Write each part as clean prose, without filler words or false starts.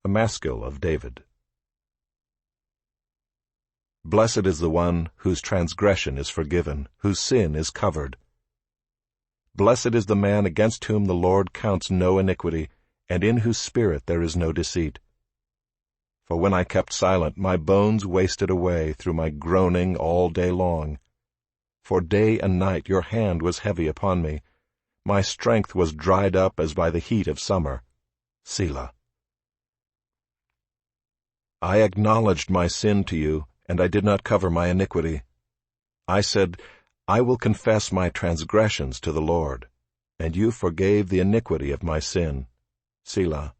a maskil of David. Blessed is the one whose transgression is forgiven, whose sin is covered. Blessed is the man against whom the Lord counts no iniquity, and in whose spirit there is no deceit. For when I kept silent, my bones wasted away through my groaning all day long. For day and night your hand was heavy upon me. My strength was dried up as by the heat of summer. Selah. I acknowledged my sin to you, and I did not cover my iniquity. I said, I will confess my transgressions to the Lord, and you forgave the iniquity of my sin. Selah.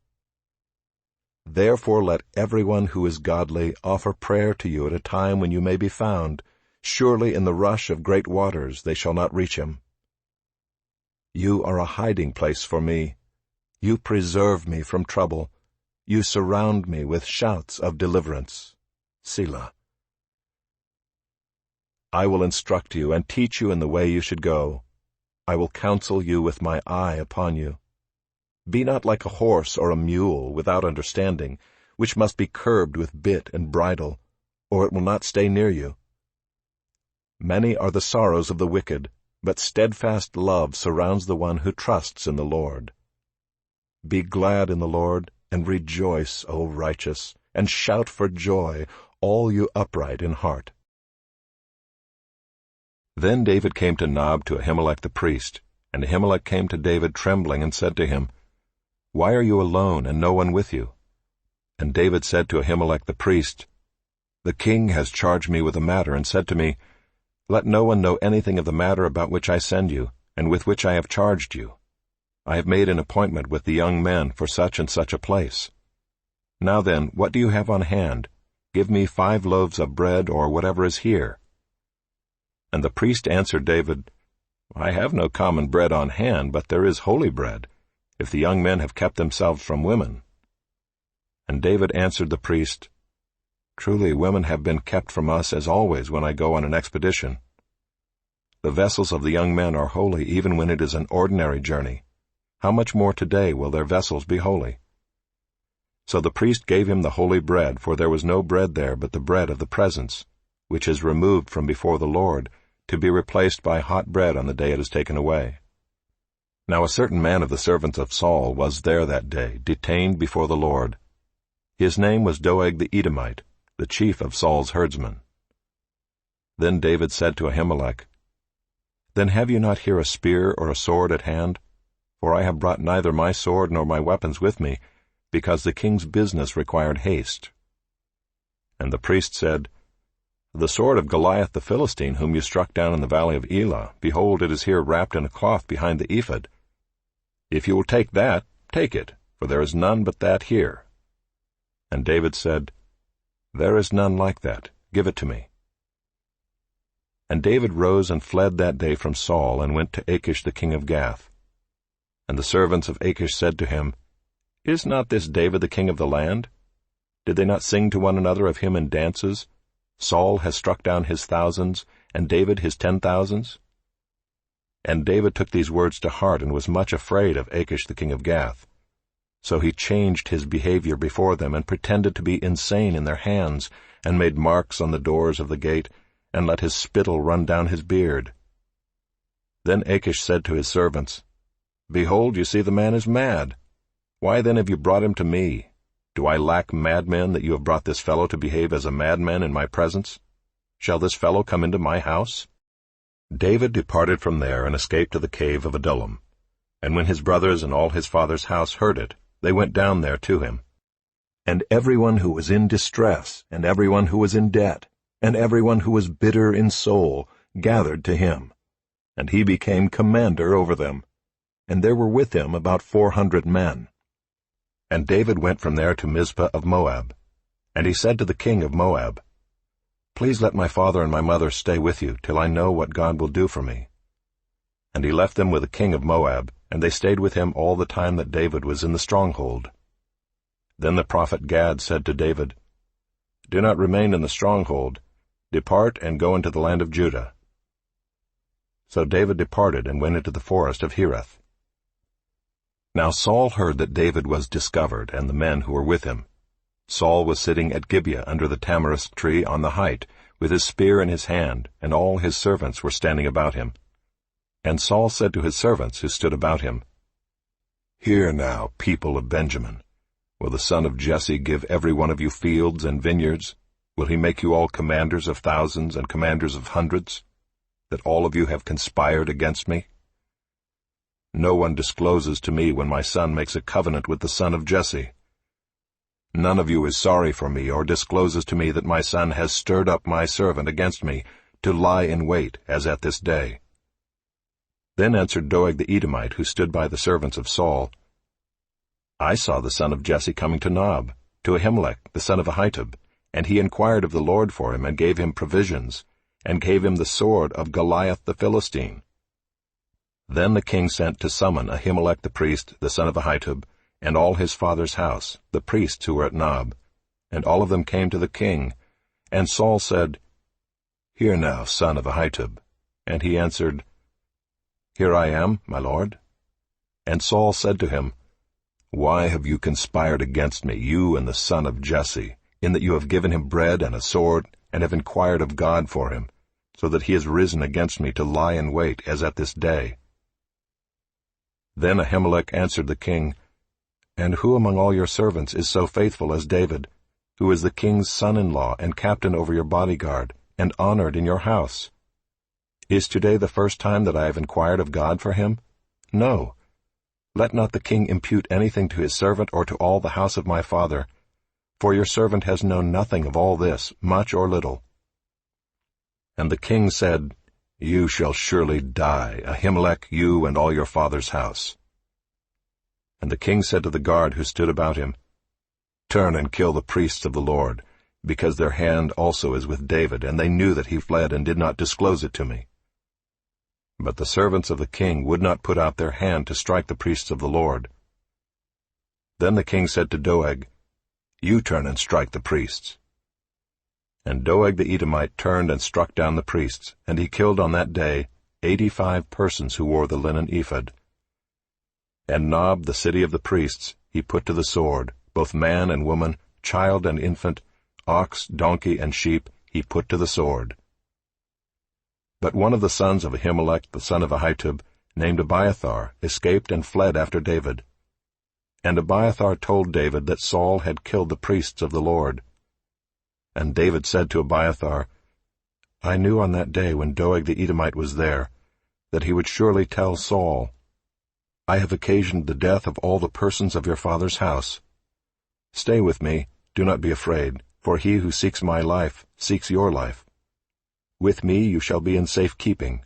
Therefore let everyone who is godly offer prayer to you at a time when you may be found. Surely in the rush of great waters they shall not reach him. You are a hiding place for me. You preserve me from trouble. You surround me with shouts of deliverance. Selah. I will instruct you and teach you in the way you should go. I will counsel you with my eye upon you. Be not like a horse or a mule without understanding, which must be curbed with bit and bridle, or it will not stay near you. Many are the sorrows of the wicked, but steadfast love surrounds the one who trusts in the Lord. Be glad in the Lord, and rejoice, O righteous, and shout for joy, all you upright in heart. Then David came to Nob to Ahimelech the priest, and Ahimelech came to David trembling and said to him, Why are you alone and no one with you? And David said to Ahimelech the priest, The king has charged me with a matter and said to me, Let no one know anything of the matter about which I send you, and with which I have charged you. I have made an appointment with the young men for such and such a place. Now then, what do you have on hand? Give me 5 loaves of bread or whatever is here. And the priest answered David, I have no common bread on hand, but there is holy bread, if the young men have kept themselves from women. And David answered the priest, Truly women have been kept from us as always when I go on an expedition. The vessels of the young men are holy even when it is an ordinary journey. How much more today will their vessels be holy? So the priest gave him the holy bread, for there was no bread there but the bread of the presence, which is removed from before the Lord, to be replaced by hot bread on the day it is taken away. Now a certain man of the servants of Saul was there that day, detained before the Lord. His name was Doeg the Edomite, the chief of Saul's herdsmen. Then David said to Ahimelech, Then have you not here a spear or a sword at hand? For I have brought neither my sword nor my weapons with me, because the king's business required haste. And the priest said, The sword of Goliath the Philistine, whom you struck down in the valley of Elah, behold, it is here wrapped in a cloth behind the ephod. If you will take that, take it, for there is none but that here. And David said, There is none like that. Give it to me. And David rose and fled that day from Saul, and went to Achish the king of Gath. And the servants of Achish said to him, Is not this David the king of the land? Did they not sing to one another of him in dances? Saul has struck down his thousands, and David his 10,000s. And David took these words to heart, and was much afraid of Achish the king of Gath. So he changed his behavior before them, and pretended to be insane in their hands, and made marks on the doors of the gate, and let his spittle run down his beard. Then Achish said to his servants, Behold, you see the man is mad. Why then have you brought him to me? Do I lack madmen that you have brought this fellow to behave as a madman in my presence? Shall this fellow come into my house? David departed from there and escaped to the cave of Adullam. And when his brothers and all his father's house heard it, they went down there to him. And everyone who was in distress, and everyone who was in debt, and everyone who was bitter in soul, gathered to him. And he became commander over them. And there were with him about 400 men. And David went from there to Mizpah of Moab. And he said to the king of Moab, Please let my father and my mother stay with you, till I know what God will do for me. And he left them with the king of Moab, and they stayed with him all the time that David was in the stronghold. Then the prophet Gad said to David, Do not remain in the stronghold. Depart and go into the land of Judah. So David departed and went into the forest of Hereth. Now Saul heard that David was discovered, and the men who were with him, Saul was sitting at Gibeah under the tamarisk tree on the height, with his spear in his hand, and all his servants were standing about him. And Saul said to his servants who stood about him, "Hear now, people of Benjamin. Will the son of Jesse give every one of you fields and vineyards? Will he make you all commanders of thousands and commanders of hundreds, that all of you have conspired against me? No one discloses to me when my son makes a covenant with the son of Jesse. None of you is sorry for me or discloses to me that my son has stirred up my servant against me to lie in wait, as at this day." Then answered Doeg the Edomite, who stood by the servants of Saul, "I saw the son of Jesse coming to Nob, to Ahimelech the son of Ahitub, and he inquired of the Lord for him, and gave him provisions, and gave him the sword of Goliath the Philistine." Then the king sent to summon Ahimelech the priest, the son of Ahitub, and all his father's house, the priests who were at Nob, and all of them came to the king. And Saul said, "Hear now, son of Ahitub." And he answered, "Here I am, my lord." And Saul said to him, "Why have you conspired against me, you and the son of Jesse, in that you have given him bread and a sword, and have inquired of God for him, so that he has risen against me to lie in wait, as at this day?" Then Ahimelech answered the king, "And who among all your servants is so faithful as David, who is the king's son-in-law and captain over your bodyguard, and honored in your house? Is today the first time that I have inquired of God for him? No. Let not the king impute anything to his servant or to all the house of my father, for your servant has known nothing of all this, much or little." And the king said, "You shall surely die, Ahimelech, you and all your father's house." And the king said to the guard who stood about him, "Turn and kill the priests of the Lord, because their hand also is with David, and they knew that he fled and did not disclose it to me." But the servants of the king would not put out their hand to strike the priests of the Lord. Then the king said to Doeg, "You turn and strike the priests." And Doeg the Edomite turned and struck down the priests, and he killed on that day 85 persons who wore the linen ephod. And Nob, the city of the priests, he put to the sword, both man and woman, child and infant, ox, donkey, and sheep, he put to the sword. But one of the sons of Ahimelech, the son of Ahitub, named Abiathar, escaped and fled after David. And Abiathar told David that Saul had killed the priests of the Lord. And David said to Abiathar, "I knew on that day when Doeg the Edomite was there, that he would surely tell Saul, 'I have occasioned the death of all the persons of your father's house. Stay with me, do not be afraid, for he who seeks my life seeks your life. With me you shall be in safe keeping.'"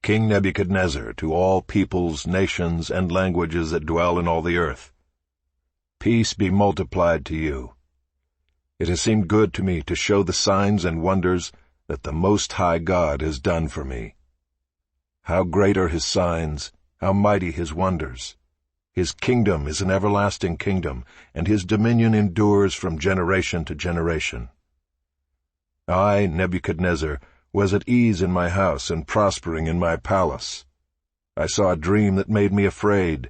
King Nebuchadnezzar, to all peoples, nations, and languages that dwell in all the earth: Peace be multiplied to you. It has seemed good to me to show the signs and wonders that the Most High God has done for me. How great are his signs, how mighty his wonders! His kingdom is an everlasting kingdom, and his dominion endures from generation to generation. I, Nebuchadnezzar, was at ease in my house and prospering in my palace. I saw a dream that made me afraid.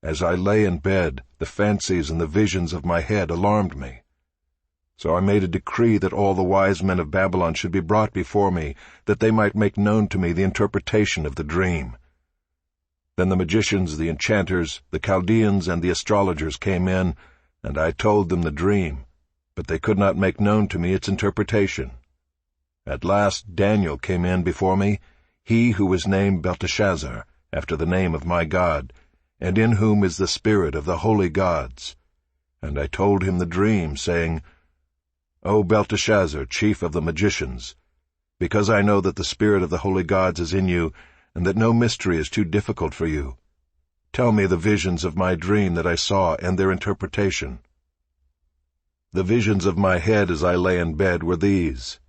As I lay in bed, the fancies and the visions of my head alarmed me. So I made a decree that all the wise men of Babylon should be brought before me, that they might make known to me the interpretation of the dream. Then the magicians, the enchanters, the Chaldeans, and the astrologers came in, and I told them the dream, but they could not make known to me its interpretation. At last Daniel came in before me, he who was named Belteshazzar, after the name of my God, and in whom is the spirit of the holy gods. And I told him the dream, saying, O Belteshazzar, chief of the magicians, because I know that the spirit of the holy gods is in you, and that no mystery is too difficult for you, tell me the visions of my dream that I saw and their interpretation. The visions of my head as I lay in bed were these.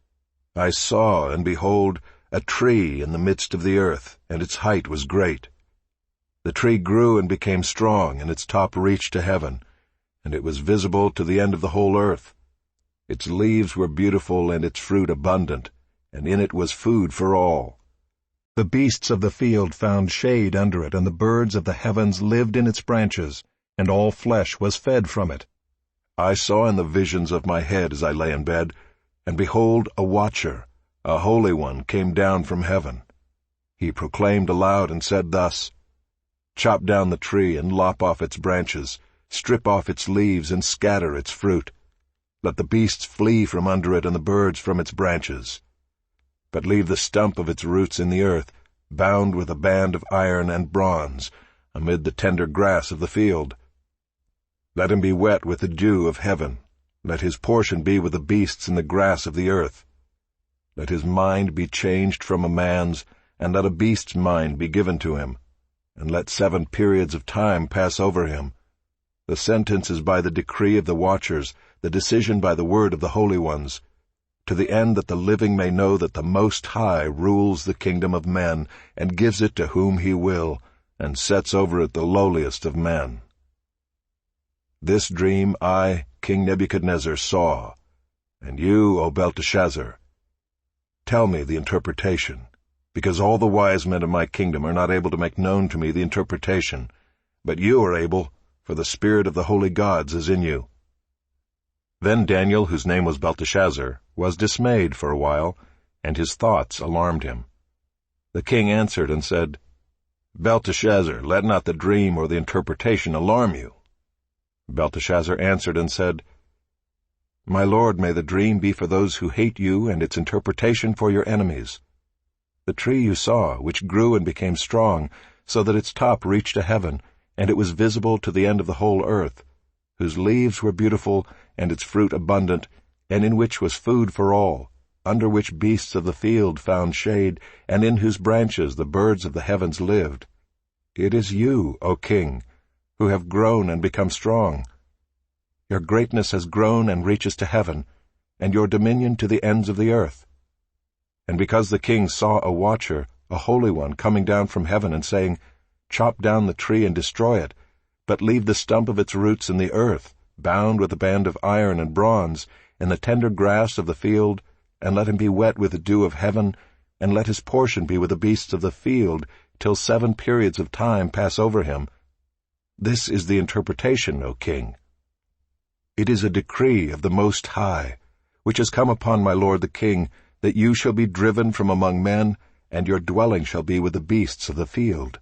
I saw, and behold, a tree in the midst of the earth, and its height was great. The tree grew and became strong, and its top reached to heaven, and it was visible to the end of the whole earth. Its leaves were beautiful and its fruit abundant, and in it was food for all. The beasts of the field found shade under it, and the birds of the heavens lived in its branches. and all flesh was fed from it. I saw in the visions of my head as I lay in bed, and behold, a watcher, a holy one, came down from heaven. He proclaimed aloud and said thus, Chop down the tree and lop off its branches, strip off its leaves and scatter its fruit. Let the beasts flee from under it and the birds from its branches. But leave the stump of its roots in the earth, bound with a band of iron and bronze, amid the tender grass of the field. Let him be wet with the dew of heaven. Let his portion be with the beasts in the grass of the earth. Let his mind be changed from a man's, and let a beast's mind be given to him. And let 7 periods of time pass over him. The sentence is by the decree of the watchers, the decision by the word of the holy ones, to the end that the living may know that the Most High rules the kingdom of men, and gives it to whom he will, and sets over it the lowliest of men. This dream I, King Nebuchadnezzar, saw, and you, O Belteshazzar, tell me the interpretation, because all the wise men of my kingdom are not able to make known to me the interpretation, but you are able, for the spirit of the holy gods is in you. Then Daniel, whose name was Belteshazzar, was dismayed for a while, and his thoughts alarmed him. The king answered and said, Belteshazzar, let not the dream or the interpretation alarm you. Belteshazzar answered and said, My lord, may the dream be for those who hate you, and its interpretation for your enemies. The tree you saw, which grew and became strong, so that its top reached to heaven, and it was visible to the end of the whole earth, whose leaves were beautiful, and its fruit abundant, and in which was food for all, under which beasts of the field found shade, and in whose branches the birds of the heavens lived. It is you, O king, who have grown and become strong. Your greatness has grown and reaches to heaven, and your dominion to the ends of the earth. And because the king saw a watcher, a holy one, coming down from heaven and saying, Chop down the tree and destroy it, but leave the stump of its roots in the earth, bound with a band of iron and bronze, in the tender grass of the field, and let him be wet with the dew of heaven, and let his portion be with the beasts of the field, till 7 periods of time pass over him. This is the interpretation, O king. It is a decree of the Most High, which has come upon my lord the king, that you shall be driven from among men, and your dwelling shall be with the beasts of the field.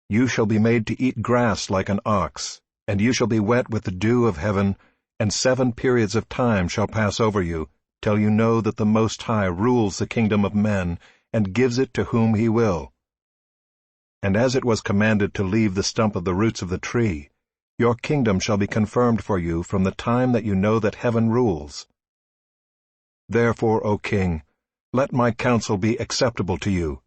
You shall be made to eat grass like an ox, and you shall be wet with the dew of heaven, and 7 periods of time shall pass over you, till you know that the Most High rules the kingdom of men, and gives it to whom he will. And as it was commanded to leave the stump of the roots of the tree, your kingdom shall be confirmed for you from the time that you know that heaven rules. Therefore, O king, let my counsel be acceptable to you.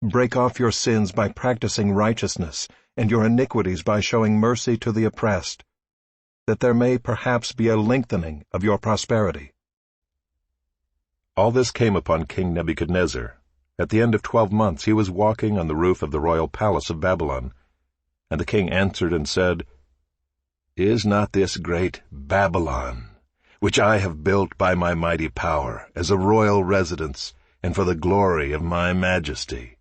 Break off your sins by practicing righteousness, and your iniquities by showing mercy to the oppressed, that there may perhaps be a lengthening of your prosperity. All this came upon King Nebuchadnezzar. At the end of 12 months he was walking on the roof of the royal palace of Babylon. And the king answered and said, Is not this great Babylon, which I have built by my mighty power, as a royal residence, and for the glory of my majesty?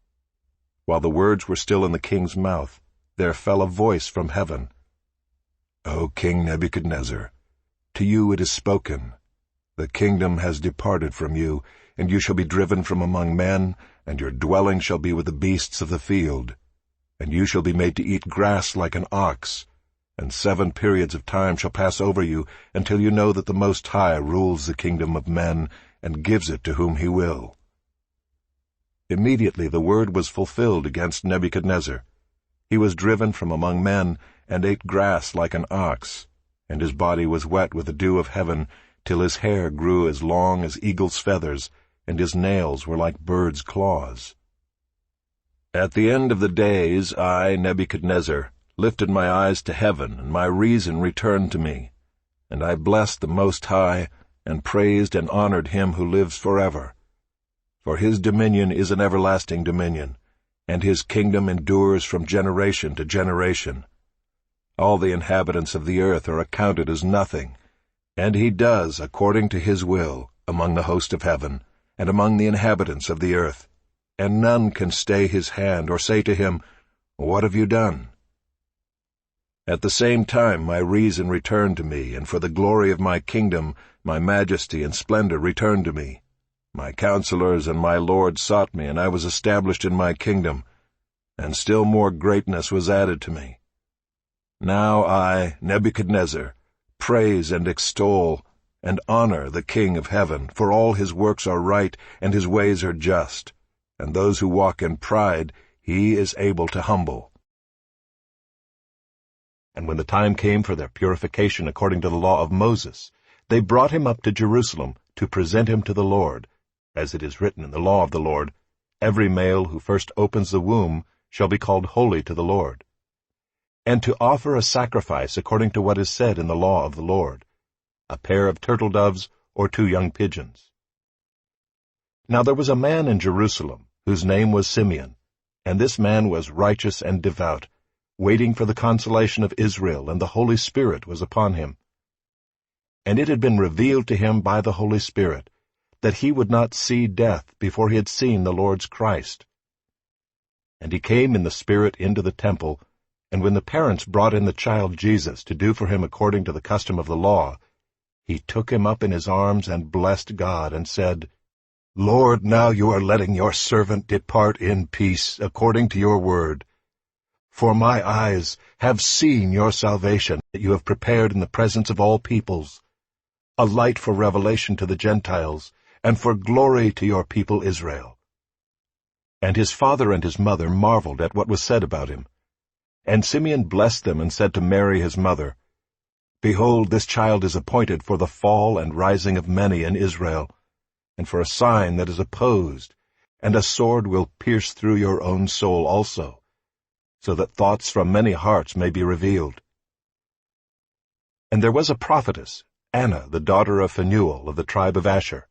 While the words were still in the king's mouth, there fell a voice from heaven. O King Nebuchadnezzar, to you it is spoken. The kingdom has departed from you, and you shall be driven from among men, and your dwelling shall be with the beasts of the field. And you shall be made to eat grass like an ox, and 7 periods of time shall pass over you, until you know that the Most High rules the kingdom of men, and gives it to whom he will. Immediately the word was fulfilled against Nebuchadnezzar. He was driven from among men, and ate grass like an ox, and his body was wet with the dew of heaven, till his hair grew as long as eagle's feathers, and his nails were like birds' claws. At the end of the days I, Nebuchadnezzar, lifted my eyes to heaven, and my reason returned to me. And I blessed the Most High, and praised and honored him who lives forever. For his dominion is an everlasting dominion, and his kingdom endures from generation to generation. All the inhabitants of the earth are accounted as nothing, and he does according to his will among the host of heaven, and among the inhabitants of the earth, and none can stay his hand or say to him, What have you done? At the same time my reason returned to me, and for the glory of my kingdom my majesty and splendor returned to me. My counselors and my lord sought me, and I was established in my kingdom, and still more greatness was added to me. Now I, Nebuchadnezzar, praise and extol and honor the King of heaven, for all his works are right and his ways are just, and those who walk in pride he is able to humble. And when the time came for their purification according to the law of Moses, they brought him up to Jerusalem to present him to the Lord, as it is written in the law of the Lord, "Every male who first opens the womb shall be called holy to the Lord," and to offer a sacrifice according to what is said in the law of the Lord, a pair of turtle doves or 2 young pigeons. Now there was a man in Jerusalem, whose name was Simeon, and this man was righteous and devout, waiting for the consolation of Israel, and the Holy Spirit was upon him. And it had been revealed to him by the Holy Spirit that he would not see death before he had seen the Lord's Christ. And he came in the Spirit into the temple, and when the parents brought in the child Jesus to do for him according to the custom of the law, he took him up in his arms and blessed God, and said, "Lord, now you are letting your servant depart in peace according to your word. For my eyes have seen your salvation that you have prepared in the presence of all peoples, a light for revelation to the Gentiles, and for glory to your people Israel." And his father and his mother marveled at what was said about him. And Simeon blessed them and said to Mary his mother, "Behold, this child is appointed for the fall and rising of many in Israel, and for a sign that is opposed, and a sword will pierce through your own soul also, so that thoughts from many hearts may be revealed." And there was a prophetess, Anna, the daughter of Phanuel of the tribe of Asher.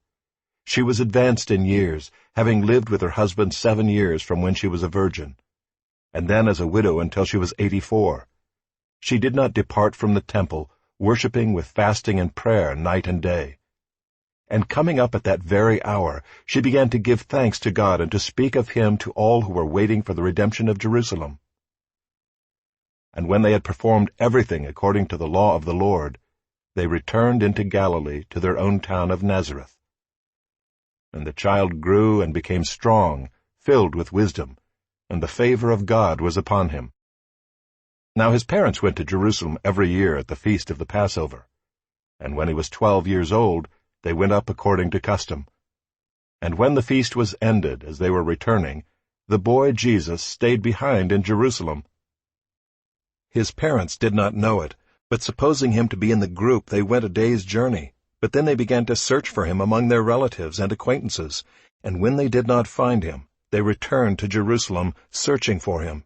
She was advanced in years, having lived with her husband 7 years from when she was a virgin, and then as a widow until she was 84. She did not depart from the temple, worshipping with fasting and prayer night and day. And coming up at that very hour, she began to give thanks to God and to speak of him to all who were waiting for the redemption of Jerusalem. And when they had performed everything according to the law of the Lord, they returned into Galilee to their own town of Nazareth. And the child grew and became strong, filled with wisdom, and the favor of God was upon him. Now his parents went to Jerusalem every year at the feast of the Passover. And when he was 12 years old, they went up according to custom. And when the feast was ended, as they were returning, the boy Jesus stayed behind in Jerusalem. His parents did not know it, but supposing him to be in the group, they went a day's journey. But then they began to search for him among their relatives and acquaintances, and when they did not find him, they returned to Jerusalem, searching for him.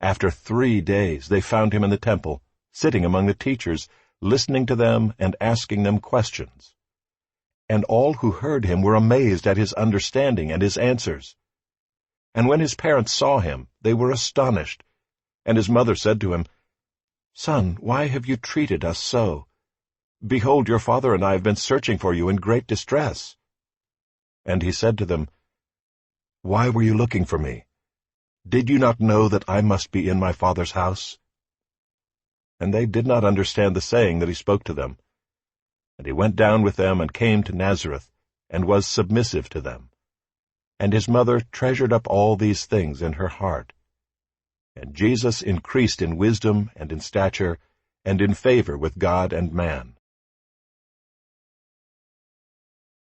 After 3 days they found him in the temple, sitting among the teachers, listening to them and asking them questions. And all who heard him were amazed at his understanding and his answers. And when his parents saw him, they were astonished. And his mother said to him, "Son, why have you treated us so? Behold, your father and I have been searching for you in great distress." And he said to them, "Why were you looking for me? Did you not know that I must be in my Father's house?" And they did not understand the saying that he spoke to them. And he went down with them and came to Nazareth, and was submissive to them. And his mother treasured up all these things in her heart. And Jesus increased in wisdom and in stature, and in favor with God and man.